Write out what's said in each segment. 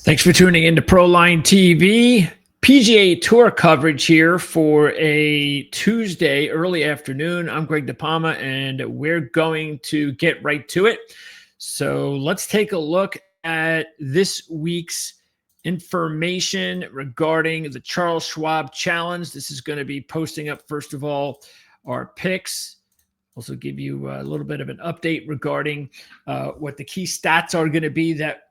Thanks for tuning in to Proline TV. PGA Tour coverage here for a Tuesday early afternoon. I'm Greg DePalma, and we're going to get right to it. So let's take a look at this week's information regarding the Charles Schwab Challenge. This is going to be posting up, first of all, our picks. Also give you a little bit of an update regarding what the key stats are going to be that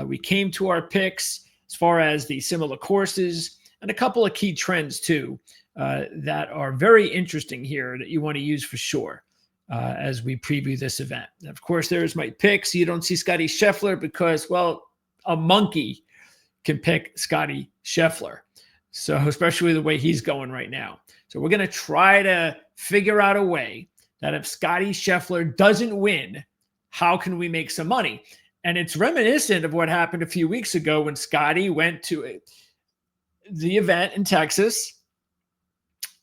we came to our picks as far as the similar courses and a couple of key trends too that are very interesting here that you want to use for sure as we preview this event. And of course, there's my picks. You don't see Scotty Scheffler because, well, a monkey can pick Scotty Scheffler. So especially the way he's going right now. So we're going to try to figure out a way that if Scotty Scheffler doesn't win, how can we make some money? And it's reminiscent of what happened a few weeks ago when Scotty went to the event in Texas,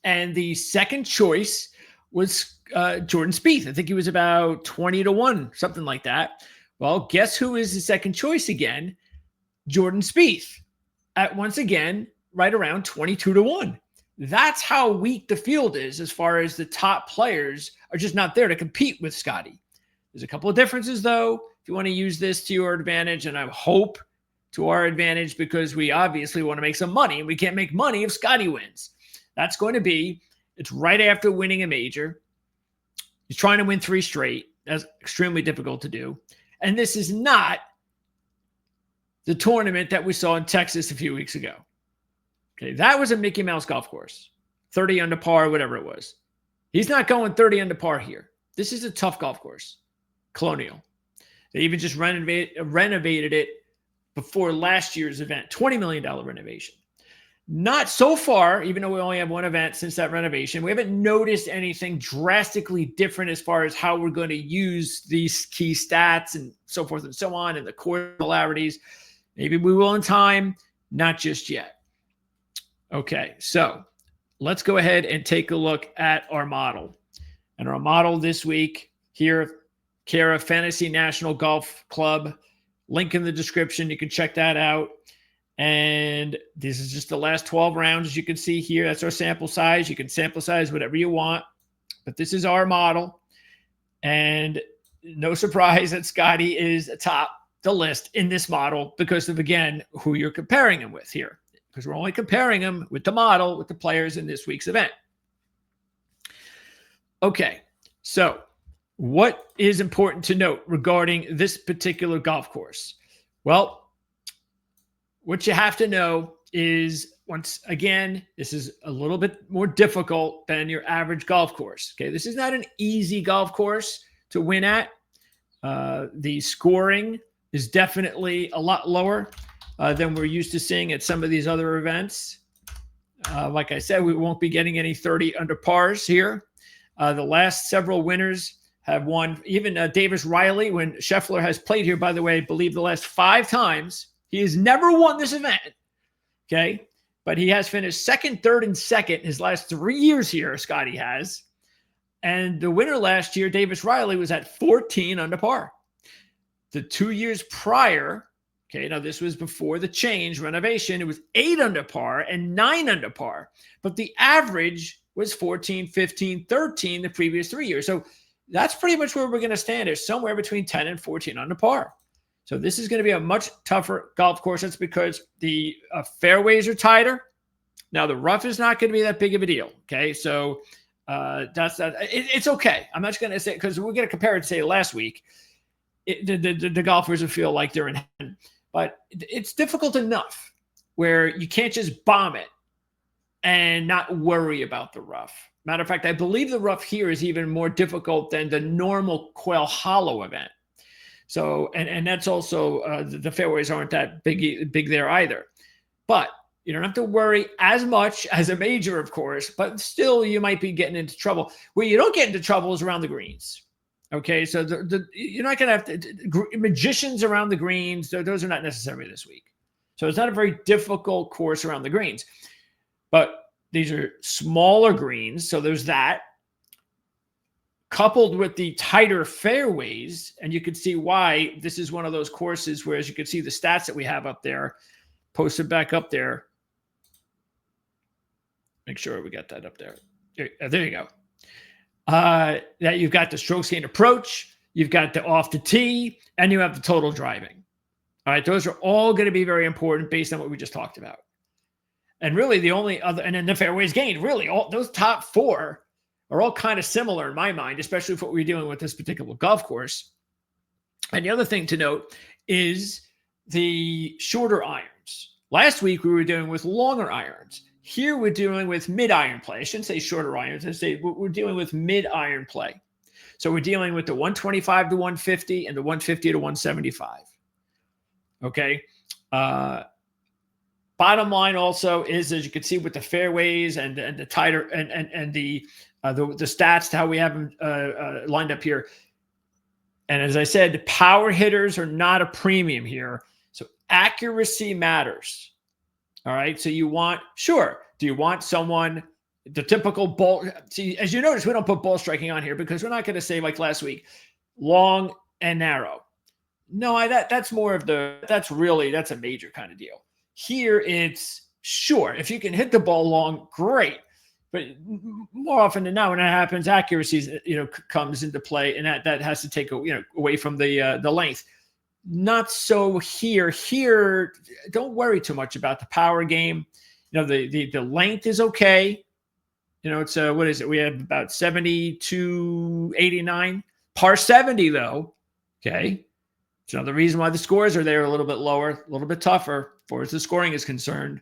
and the second choice was Jordan Spieth. I think he was about 20-1, something like that. Well, guess who is the second choice again? Jordan Spieth, at once again right around 22-1. That's how weak the field is as far as the top players are just not there to compete with Scotty. There's a couple of differences, though, if you want to use this to your advantage, and I hope to our advantage because we obviously want to make some money, and we can't make money if Scotty wins. That's going to be, it's right after winning a major. He's trying to win 3 straight. That's extremely difficult to do. And this is not the tournament that we saw in Texas a few weeks ago. Okay, that was a Mickey Mouse golf course, 30 under par, whatever it was. He's not going 30 under par here. This is a tough golf course, Colonial. They even just renovated it before last year's event, $20 million renovation. Not so far, even though we only have one event since that renovation, we haven't noticed anything drastically different as far as how we're going to use these key stats and so forth and so on, and the core similarities. Maybe we will in time, not just yet. Okay, so let's go ahead and take a look at our model. And our model this week here, Cara Fantasy National Golf Club, link in the description. You can check that out. And this is just the last 12 rounds, as you can see here. That's our sample size. You can sample size whatever you want, but this is our model. And no surprise that Scotty is atop the list in this model because of, again, who you're comparing him with here. Because we're only comparing him with the model, with the players in this week's event. Okay, so what is important to note regarding this particular golf course? Well, what you have to know is, once again, this is a little bit more difficult than your average golf course. Okay, this is not an easy golf course to win at. The scoring is definitely a lot lower than we're used to seeing at some of these other events. Like I said, we won't be getting any 30 under pars here. The last several winners have won. Even Davis Riley, when Scheffler has played here, by the way, I believe the last 5 times, he has never won this event. Okay, but he has finished second, third, and second his last 3 years here, Scotty has. And the winner last year, Davis Riley, was at 14 under par. The 2 years prior, okay, now this was before the change, renovation, it was 8 under par and 9 under par. But the average was 14, 15, 13 the previous 3 years. So that's pretty much where we're going to stand, is somewhere between 10 and 14 under par. So this is going to be a much tougher golf course. That's because the fairways are tighter. Now, the rough is not going to be that big of a deal, okay? So that's that. It's okay. I'm not going to say, because we're going to compare it to, say, last week. The golfers will feel like they're in heaven. But it's difficult enough where you can't just bomb it and not worry about the rough. Matter of fact, I believe the rough here is even more difficult than the normal Quail Hollow event. So, and that's also, the fairways aren't that big there either. But you don't have to worry as much as a major, of course, but still you might be getting into trouble. Where you don't get into trouble is around the greens. Okay, so you're not going to have to, magicians around the greens, those are not necessary this week. So it's not a very difficult course around the greens. But these are smaller greens, so there's that. coupled with the tighter fairways, and you can see why this is one of those courses where, as you can see, the stats that we have up there, posted back up there. Make sure we got that up there. There you go. That you've got the strokes gained approach, you've got the off the tee, and you have the total driving. All right, those are all going to be very important based on what we just talked about. And really the only other, and then the fairways gained, really all those top four are all kind of similar in my mind, especially for what we're dealing with this particular golf course. And the other thing to note is the shorter irons. Last week we were dealing with longer irons. Here we're dealing with mid-iron play. I shouldn't say shorter irons. I say we're dealing with mid-iron play. So we're dealing with the 125 to 150 and the 150 to 175. Okay. Bottom line also is, as you can see with the fairways and the tighter and the stats, how we have them lined up here. And as I said, the power hitters are not a premium here. So accuracy matters. All right. So you want, sure. Do you want someone, the typical ball? See, as you notice, we don't put ball striking on here because we're not going to say like last week, long and narrow. No, that's more of that's a major kind of deal. Here it's sure. If you can hit the ball long, great. But more often than not, when that happens, accuracy, comes into play, and that has to take, away from the length. Not so here. Here, don't worry too much about the power game. The length is okay. It's what is it? We have about 70 to 89. Par 70 though. Okay. It's another reason why the scores are there a little bit lower, a little bit tougher as far as the scoring is concerned.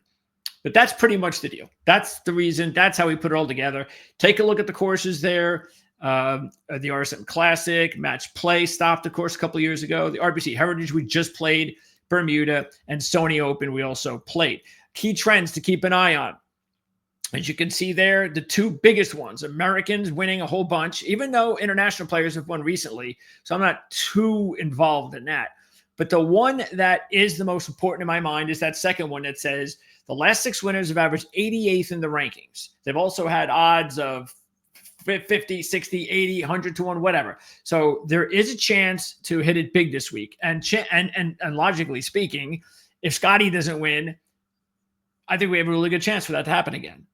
But that's pretty much the deal. That's the reason. That's how we put it all together. Take a look at the courses there. The RSM Classic, Match Play stopped the course a couple of years ago. The RBC Heritage we just played, Bermuda, and Sony Open we also played. Key trends to keep an eye on. As you can see there, the two biggest ones, Americans winning a whole bunch, even though international players have won recently. So I'm not too involved in that. But the one that is the most important in my mind is that second one that says the last 6 winners have averaged 88th in the rankings. They've also had odds of 50, 60, 80, 100 to 1, whatever. So there is a chance to hit it big this week. And logically speaking, if Scotty doesn't win, I think we have a really good chance for that to happen again,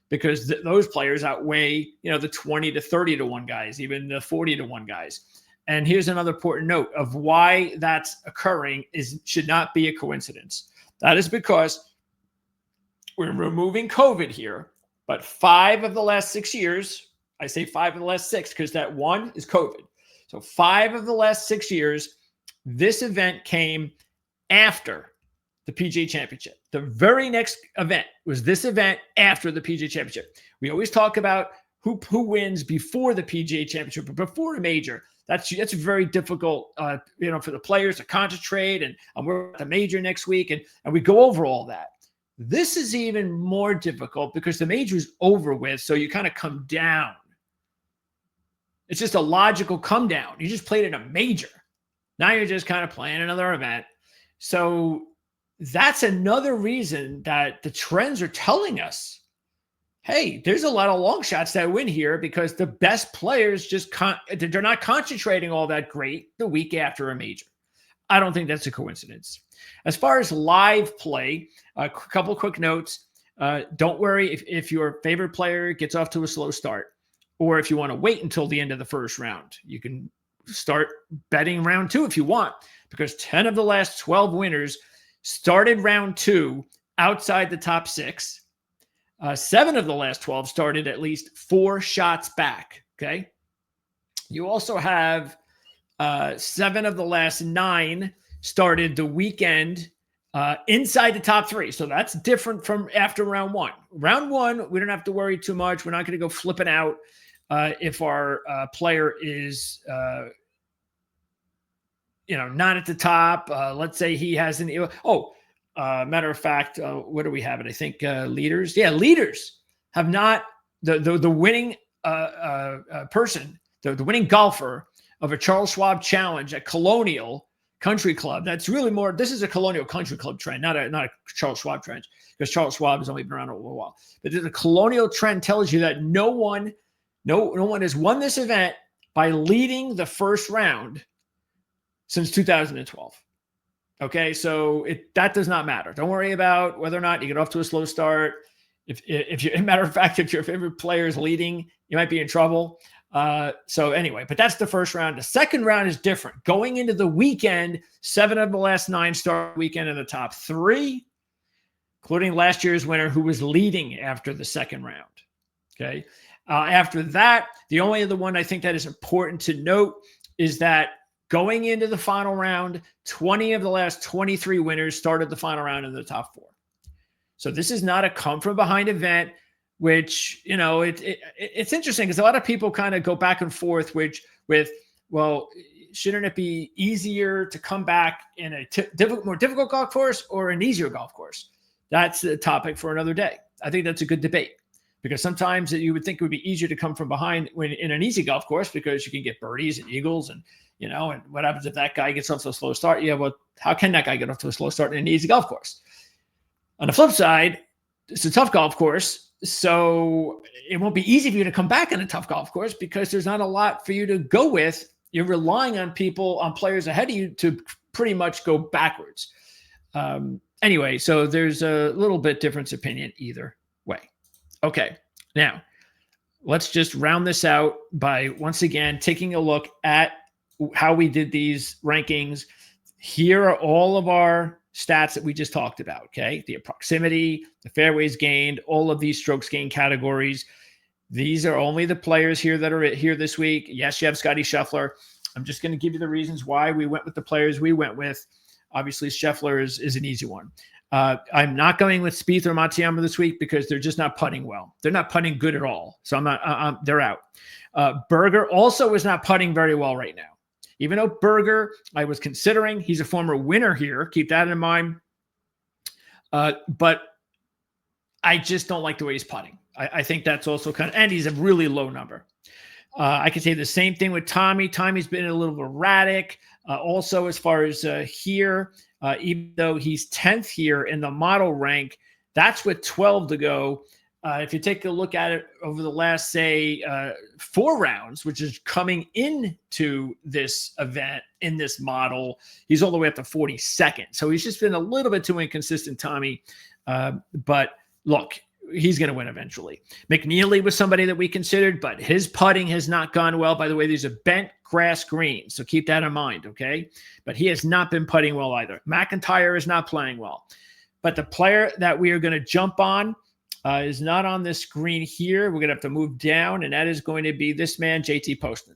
because those players outweigh, the 20 to 30 to 1 guys, even the 40 to 1 guys. And here's another important note of why that's occurring should not be a coincidence. That is because we're removing COVID here, but 5 of the last 6 years, I say 5 of the last 6 because that 1 is COVID. So 5 of the last 6 years, this event came after the PGA Championship. The very next event was this event after the PGA Championship. We always talk about who wins before the PGA Championship, but before a major. That's very difficult, for the players to concentrate. And we're at the major next week, and we go over all that. This is even more difficult because the major is over with, so you kind of come down. It's just a logical come down. You just played in a major. Now you're just kind of playing another event. So that's another reason that the trends are telling us, hey, there's a lot of long shots that win here because the best players they're not concentrating all that great the week after a major. I don't think that's a coincidence. As far as live play, a couple quick notes. Don't worry if your favorite player gets off to a slow start, or if you want to wait until the end of the first round. You can start betting round 2 if you want, because 10 of the last 12 winners started round 2 outside the top 6. 7 of the last 12 started at least 4 shots back. Okay. You also have 7 of the last 9 started the weekend inside the top 3. So that's different from after round 1. Round 1, we don't have to worry too much. We're not going to go flipping out if our player is, not at the top. Let's say he has matter of fact, what do we have? I think leaders. Yeah, leaders have not the winning person, the winning golfer of a Charles Schwab Challenge at Colonial Country Club. That's really more. This is a Colonial Country Club trend, not a Charles Schwab trend, because Charles Schwab has only been around a little while. But the Colonial trend tells you that no one has won this event by leading the first round since 2012. Okay, so that does not matter. Don't worry about whether or not you get off to a slow start. If you, as a matter of fact, if your favorite player is leading, you might be in trouble. So anyway, but that's the first round. The second round is different. Going into the weekend, 7 of the last 9 start weekend in the top 3, including last year's winner who was leading after the second round. Okay. After that, the only other one I think that is important to note is that going into the final round, 20 of the last 23 winners started the final round in the top 4. So this is not a come from behind event, which, it's interesting because a lot of people kind of go back and forth with, well, shouldn't it be easier to come back in a more difficult golf course or an easier golf course? That's a topic for another day. I think that's a good debate because sometimes you would think it would be easier to come from behind when in an easy golf course because you can get birdies and eagles and what happens if that guy gets off to a slow start? Yeah, well, how can that guy get off to a slow start in an easy golf course? On the flip side, it's a tough golf course, so it won't be easy for you to come back in a tough golf course because there's not a lot for you to go with. You're relying on players ahead of you to pretty much go backwards. Anyway, so there's a little bit difference opinion either way. Okay, now let's just round this out by once again taking a look at how we did these rankings. Here are all of our stats that we just talked about, okay? The proximity, the fairways gained, all of these strokes gained categories. These are only the players here that are here this week. Yes, you have Scotty Scheffler. I'm just going to give you the reasons why we went with the players we went with. Obviously, Scheffler is an easy one. I'm not going with Spieth or Matsuyama this week because they're just not putting well. They're not putting good at all. So they're out. Berger also is not putting very well right now. Even though Berger, I was considering, he's a former winner here. Keep that in mind. But I just don't like the way he's putting. I think that's also and he's a really low number. I can say the same thing with Tommy. Tommy's been a little erratic. Also, as far as here, even though he's 10th here in the model rank, that's with 12 to go. If you take a look at it over the last, say, 4 rounds, which is coming into this event in this model, he's all the way up to 42nd. So he's just been a little bit too inconsistent, Tommy. But look, he's going to win eventually. McNeely was somebody that we considered, but his putting has not gone well. By the way, these are bent grass greens, so keep that in mind, okay? But he has not been putting well either. McIntyre is not playing well. But the player that we are going to jump on is not on this screen here. We're going to have to move down, and that is going to be this man, JT Poston.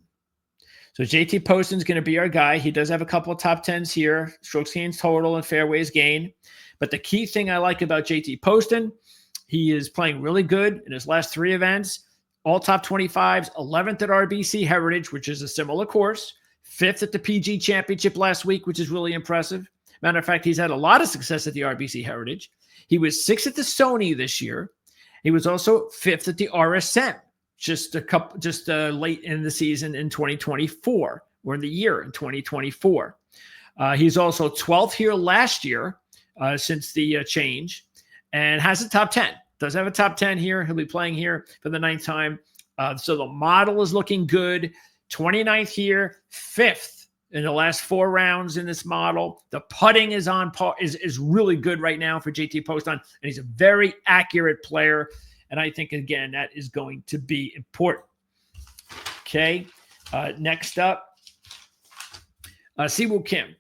So JT Poston is going to be our guy. He does have a couple of top 10s here, strokes gained total and fairways gained. But the key thing I like about JT Poston, he is playing really good in his last 3 events, all top 25s, 11th at RBC Heritage, which is a similar course, 5th at the PG Championship last week, which is really impressive. Matter of fact, he's had a lot of success at the RBC Heritage. He was 6th at the Sony this year. He was also 5th at the RSM, just late in the season in 2024, or in the year in 2024. He's also 12th here last year since the change, and has a top 10. Does have a top 10 here. He'll be playing here for the 9th time. So the model is looking good. 29th here, 5th in the last 4 rounds in this model. The putting is on par, is really good right now for JT Poston, and he's a very accurate player. And I think, again, that is going to be important. Okay, next up, Siwoo Kim.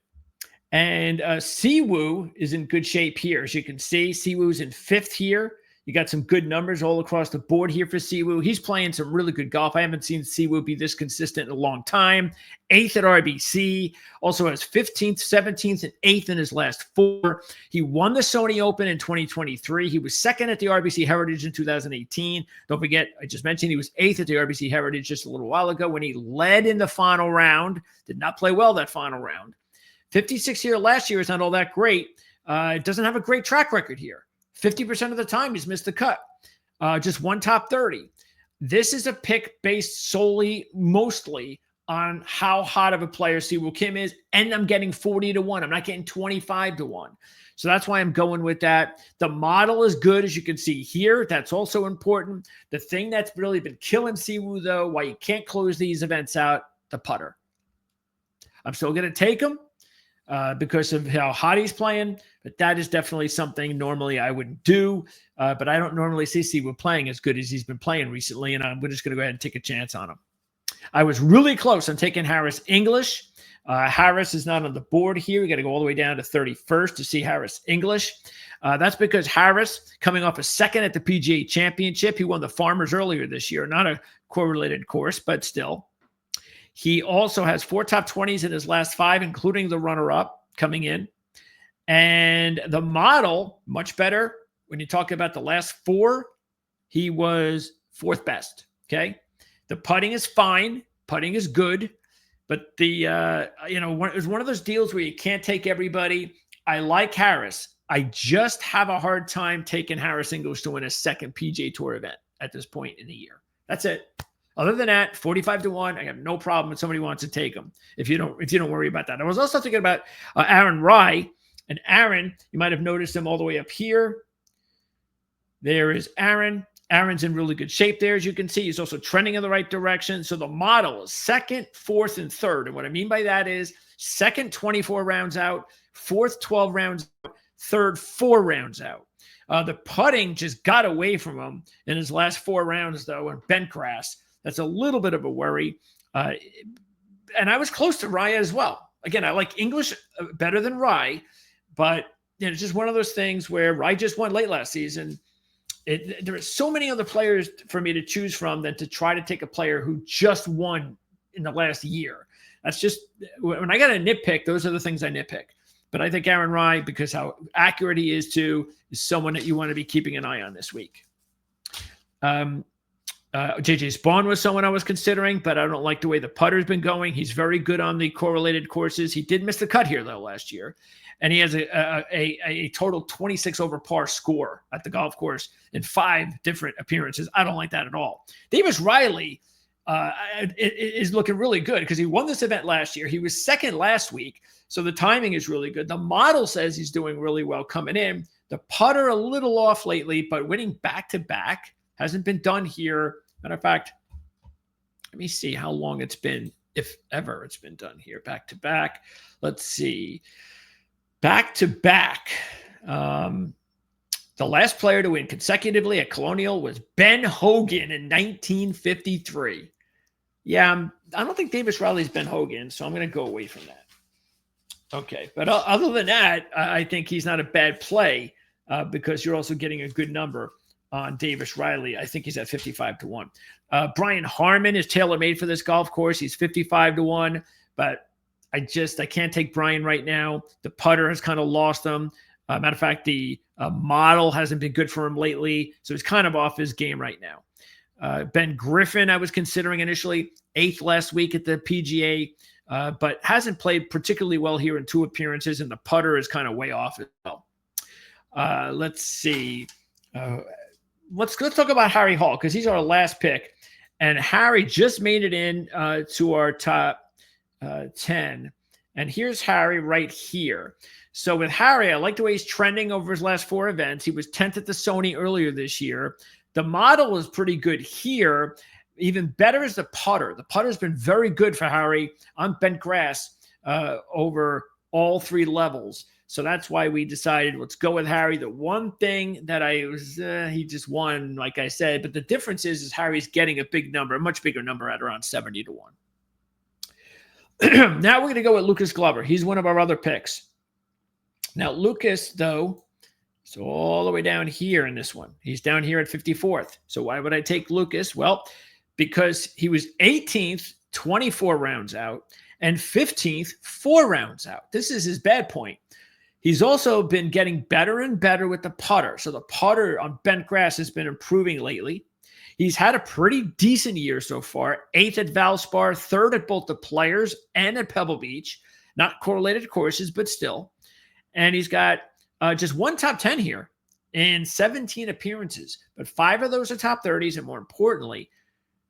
And Siwoo is in good shape here. As you can see, Siwoo's in 5th here. You got some good numbers all across the board here for Siwoo. He's playing some really good golf. I haven't seen Siwoo be this consistent in a long time. 8th at RBC. Also has 15th, 17th, and 8th in his last 4. He won the Sony Open in 2023. He was 2nd at the RBC Heritage in 2018. Don't forget, I just mentioned he was 8th at the RBC Heritage just a little while ago when he led in the final round. Did not play well that final round. 56 here last year is not all that great. Doesn't have a great track record here. 50% of the time he's missed the cut. Just 1 top 30. This is a pick based solely, mostly on how hot of a player Siwoo Kim is, and I'm getting 40 to 1. I'm not getting 25 to 1. So that's why I'm going with that. The model is good, as you can see here. That's also important. The thing that's really been killing Siwoo, though, why you can't close these events out, the putter. I'm still going to take him because of how hot he's playing, but that is definitely something normally I wouldn't do. But I don't normally see Siwoo playing as good as he's been playing recently, and I'm just going to go ahead and take a chance on him. I was really close on taking Harris English. Harris is not on the board here. We got to go all the way down to 31st to see Harris English. That's because Harris, coming off a second at the PGA Championship, he won the Farmers earlier this year. Not a correlated course, but still. He also has 4 top 20s in his last 5, including the runner-up coming in. And the model, much better. When you talk about the last 4, he was 4th best, okay? The putting is fine. Putting is good. But the, it was one of those deals where you can't take everybody. I like Harris. I just have a hard time taking Harris English to win a second PGA Tour event at this point in the year. That's it. Other than that, 45-1, I have no problem if somebody wants to take him. If you don't worry about that. I was also thinking about Aaron Rai. And Aaron, you might have noticed him all the way up here. There is Aaron. Aaron's in really good shape there, as you can see. He's also trending in the right direction. So the model is 2nd, 4th, and 3rd. And what I mean by that is 2nd, 24 rounds out, 4th, 12 rounds out, 3rd, 4 rounds out. The putting just got away from him in his last 4 rounds, though, in bent grass. That's a little bit of a worry. And I was close to Rai as well. Again, I like English better than Rai, but it's just one of those things where Rai just won late last season. There are so many other players for me to choose from than to try to take a player who just won in the last year. That's just, when I got to nitpick, those are the things I nitpick. But I think Aaron Rai, because how accurate he is someone that you want to be keeping an eye on this week. JJ Spawn was someone I was considering, but I don't like the way the putter's been going. He's very good on the correlated courses. He did miss the cut here, though, last year. And he has a total 26 over par score at the golf course in 5 different appearances. I don't like that at all. Davis Riley is looking really good because he won this event last year. He was 2nd last week, so the timing is really good. The model says he's doing really well coming in. The putter a little off lately, but winning back-to-back hasn't been done here. Matter of fact, let me see how long it's been, if ever it's been done here. Back-to-back. Let's see. Back-to-back. The last player to win consecutively at Colonial was Ben Hogan in 1953. Yeah, I don't think Davis Riley's Ben Hogan, so I'm going to go away from that. Okay, but other than that, I think he's not a bad play because you're also getting a good number on Davis Riley. I think he's at 55-1. Brian Harmon is tailor-made for this golf course. He's 55-1, but I can't take Brian right now. The putter has kind of lost him. Matter of fact, the model hasn't been good for him lately, so he's kind of off his game right now. Ben Griffin, I was considering initially, 8th last week at the PGA, but hasn't played particularly well here in 2 appearances, and the putter is kind of way off as well. Let's see. Let's talk about Harry Hall because he's our last pick, and Harry just made it in to our top 10. And here's Harry right here. So with Harry, I like the way he's trending over his last 4 events. He was 10th at the Sony earlier this year. The model was pretty good here. Even better is the putter. The putter's been very good for Harry on bent grass over all 3 levels. So that's why we decided, let's go with Harry. The one thing that he just won, like I said, but the difference is Harry's getting a big number, a much bigger number at around 70-1. Now we're going to go with Lucas Glover. He's one of our other picks. Now, Lucas, though, is all the way down here in this one. He's down here at 54th. So why would I take Lucas? Well, because he was 18th, 24 rounds out, and 15th, 4 rounds out. This is his bad point. He's also been getting better and better with the putter. So the putter on bent grass has been improving lately. He's had a pretty decent year so far. 8th at Valspar, 3rd at both the Players and at Pebble Beach. Not correlated courses, but still. And he's got just 1 top 10 here in 17 appearances. But 5 of those are top 30s. And more importantly,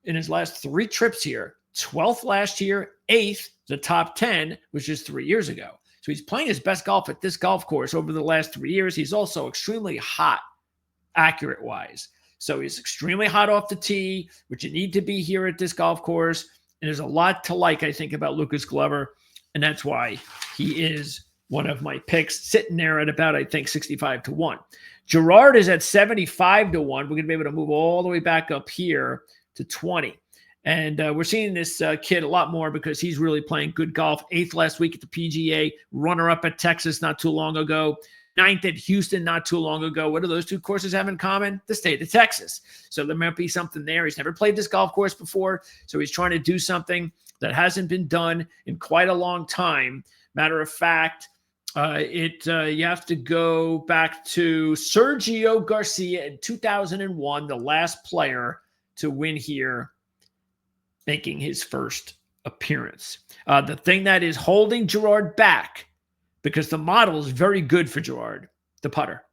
in his last 3 trips here, 12th last year, 8th, the top 10, which is 3 years ago. So he's playing his best golf at this golf course over the last 3 years. He's also extremely hot, accurate-wise. So he's extremely hot off the tee, which you need to be here at this golf course. And there's a lot to like, I think, about Lucas Glover. And that's why he is one of my picks, sitting there at about, I think, 65-1. Gerard is at 75-1. We're going to be able to move all the way back up here to 20. And we're seeing this kid a lot more because he's really playing good golf. 8th last week at the PGA, runner-up at Texas not too long ago, 9th at Houston not too long ago. What do those two courses have in common? The state of Texas. So there might be something there. He's never played this golf course before, so he's trying to do something that hasn't been done in quite a long time. Matter of fact, you have to go back to Sergio Garcia in 2001, the last player to win here, making his first appearance. The thing that is holding Gerard back, because the model is very good for Gerard, the putter.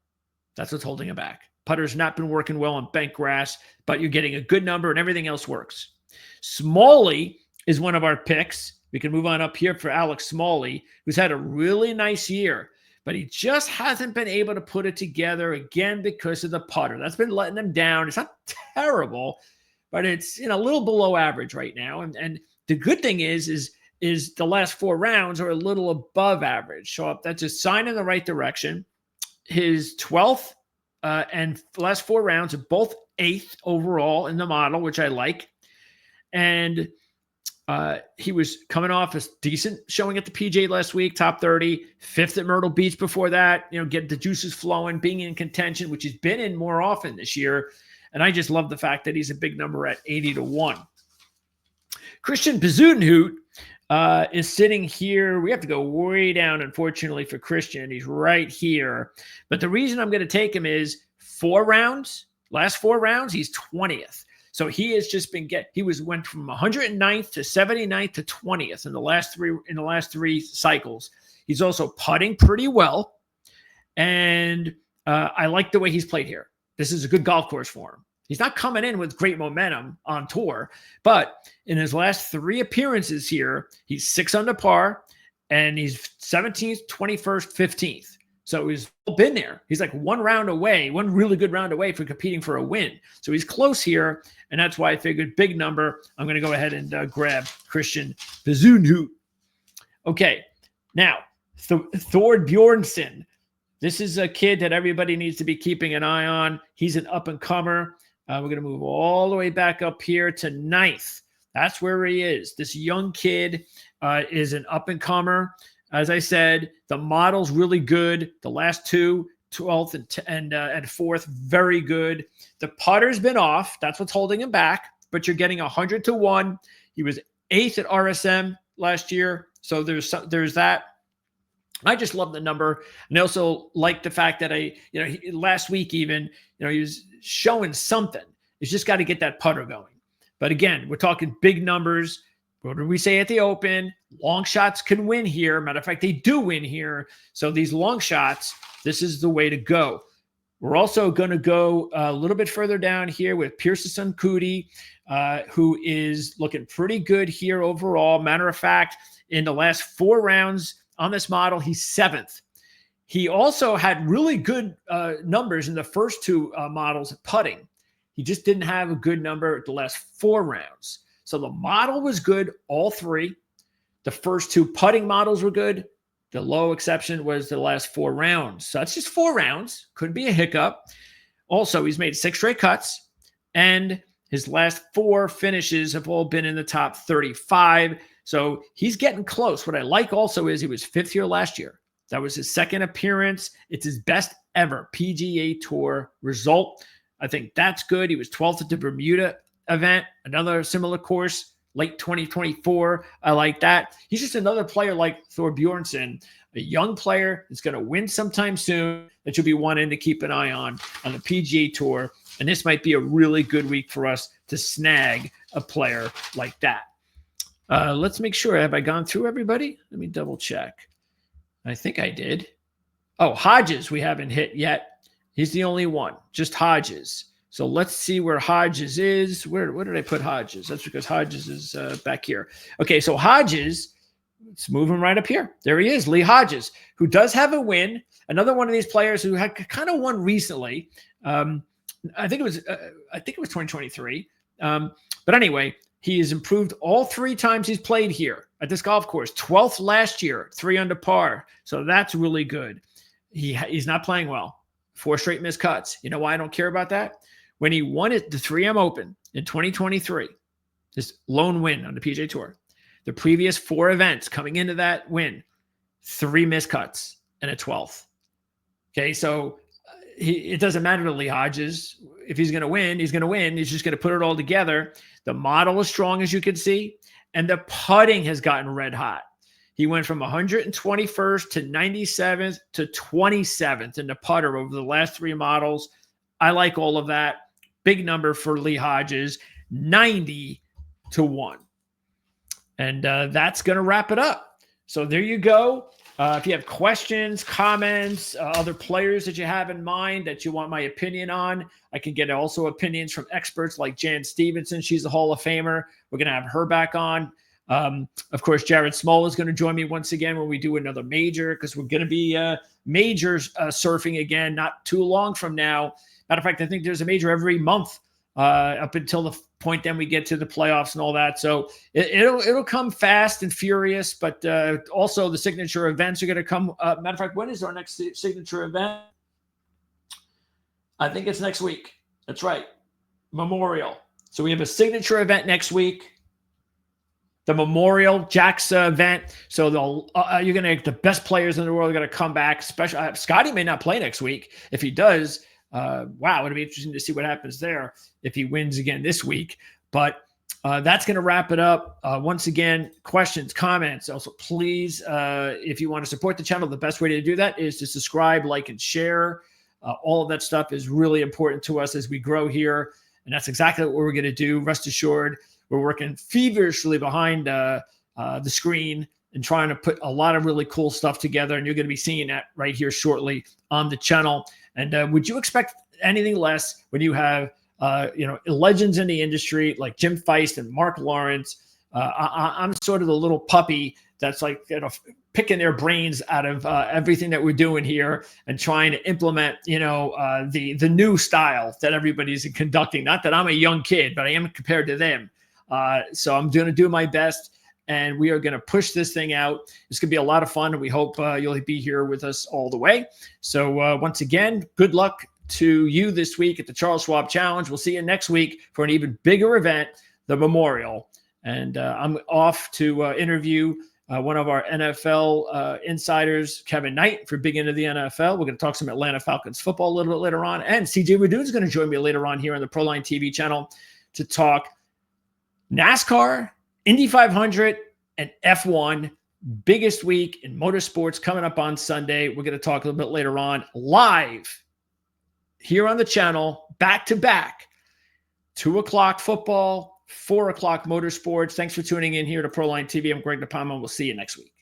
That's what's holding him back. Putter's not been working well on bent grass, but you're getting a good number and everything else works. Smalley is one of our picks. We can move on up here for Alex Smalley, who's had a really nice year, but he just hasn't been able to put it together again because of the putter. That's been letting him down. It's not terrible, but it's a little below average right now. And the good thing is the last 4 rounds are a little above average. So that's a sign in the right direction. His 12th and last 4 rounds are both 8th overall in the model, which I like. And he was coming off a decent showing at the PGA last week, top 30, 5th at Myrtle Beach before that, get the juices flowing, being in contention, which he's been in more often this year. And I just love the fact that he's a big number at 80-1. Christian Bezuidenhout is sitting here. We have to go way down, unfortunately, for Christian. He's right here. But the reason I'm going to take him is 4 rounds. Last 4 rounds, he's 20th. So he has just been went from 109th to 79th to 20th in the last three cycles. He's also putting pretty well. And I like the way he's played here. This is a good golf course for him. He's not coming in with great momentum on tour, but in his last 3 appearances here, he's 6 under par, and he's 17th, 21st, 15th. So he's been there. He's like one really good round away from competing for a win. So he's close here, and that's why I figured big number. I'm going to go ahead and grab Christian Bezuidenhout. Okay, now Thor Bjornsson. This is a kid that everybody needs to be keeping an eye on. He's an up-and-comer. We're going to move all the way back up here to 9th. That's where he is. This young kid is an up-and-comer. As I said, the model's really good. The last 2, 12th and 4th, very good. The putter's been off. That's what's holding him back. But you're getting 100-1. He was 8th at RSM last year. So there's that. I just love the number. And I also like the fact that last week even, he was showing something. He's just got to get that putter going. But again, we're talking big numbers. What did we say at the Open? Long shots can win here. Matter of fact, they do win here. So these long shots, this is the way to go. We're also going to go a little bit further down here with Pearson Coody, who is looking pretty good here overall. Matter of fact, in the last 4 rounds, on this model, he's 7th. He also had really good numbers in the first 2 models at putting. He just didn't have a good number at the last 4 rounds. So the model was good, all 3. The first 2 putting models were good. The low exception was the last 4 rounds. So that's just 4 rounds. Could be a hiccup. Also, he's made 6 straight cuts, and his last 4 finishes have all been in the top 35. So he's getting close. What I like also is he was 5th here last year. That was his 2nd appearance. It's his best ever PGA Tour result. I think that's good. He was 12th at the Bermuda event, another similar course, late 2024. I like that. He's just another player like Thor Bjornsson, a young player that's going to win sometime soon that you'll be wanting to keep an eye on the PGA Tour. And this might be a really good week for us to snag a player like that. Let's make sure. Have I gone through everybody? Let me double check. I think I did. Oh, Hodges we haven't hit yet. He's the only one, just Hodges. So let's see where Hodges is. Where did I put Hodges? That's because Hodges is back here. Okay, so Hodges, let's move him right up here. There he is, Lee Hodges, who does have a win. Another one of these players who had kind of won recently. I think it was 2023. But anyway, He has improved all 3 times he's played here at this golf course. 12th last year, 3 under par. So that's really good. He's not playing well. 4 straight missed cuts. You know why I don't care about that? When he won the 3M Open in 2023, his lone win on the PGA Tour, the previous 4 events coming into that win, 3 missed cuts and a 12th. Okay, so it doesn't matter to Lee Hodges. If he's going to win, he's going to win. He's just going to put it all together. The model is strong, as you can see, and the putting has gotten red hot. He went from 121st to 97th to 27th in the putter over the last 3 models. I like all of that. Big number for Lee Hodges, 90 to 1. And that's going to wrap it up. So there you go. If you have questions, comments, other players that you have in mind that you want my opinion on, I can get also opinions from experts like Jan Stevenson. She's a Hall of Famer. We're going to have her back on. Of course, Jared Small is going to join me once again when we do another major, because we're going to be majors surfing again not too long from now. Matter of fact, I think there's a major every month up until the point then we get to the playoffs and all that. So it'll come fast and furious, but also the signature events are going to come. Matter of fact, when is our next signature event? I think it's next week. That's right. Memorial. So we have a signature event next week. The Memorial Jack's event. So you're going to get the best players in the world are going to come back. Especially Scotty may not play next week. If he does, wow, it'll be interesting to see what happens there if he wins again this week. But that's going to wrap it up. Once again, questions, comments. Also, please, if you want to support the channel, the best way to do that is to subscribe, like, and share. All of that stuff is really important to us as we grow here. And that's exactly what we're going to do. Rest assured, we're working feverishly behind the screen and trying to put a lot of really cool stuff together. And you're going to be seeing that right here shortly on the channel. And would you expect anything less when you have, legends in the industry like Jim Feist and Mark Lawrence? I'm sort of the little puppy that's like, picking their brains out of everything that we're doing here and trying to implement, the new style that everybody's conducting. Not that I'm a young kid, but I am compared to them. So I'm going to do my best, and we are going to push this thing out. It's going to be a lot of fun, and we hope you'll be here with us all the way. So once again, good luck to you this week at the Charles Schwab Challenge. We'll see you next week for an even bigger event, the Memorial. And I'm off to interview one of our NFL insiders, Kevin Knight, for Big Into the NFL. We're going to talk some Atlanta Falcons football a little bit later on. And CJ Radoon is going to join me later on here on the Proline TV channel to talk NASCAR, Indy 500, and F1. Biggest week in motorsports coming up on Sunday. We're going to talk a little bit later on live here on the channel, back to back. 2 o'clock football, 4 o'clock motorsports. Thanks for tuning in here to Proline TV. I'm Greg DePalma. We'll see you next week.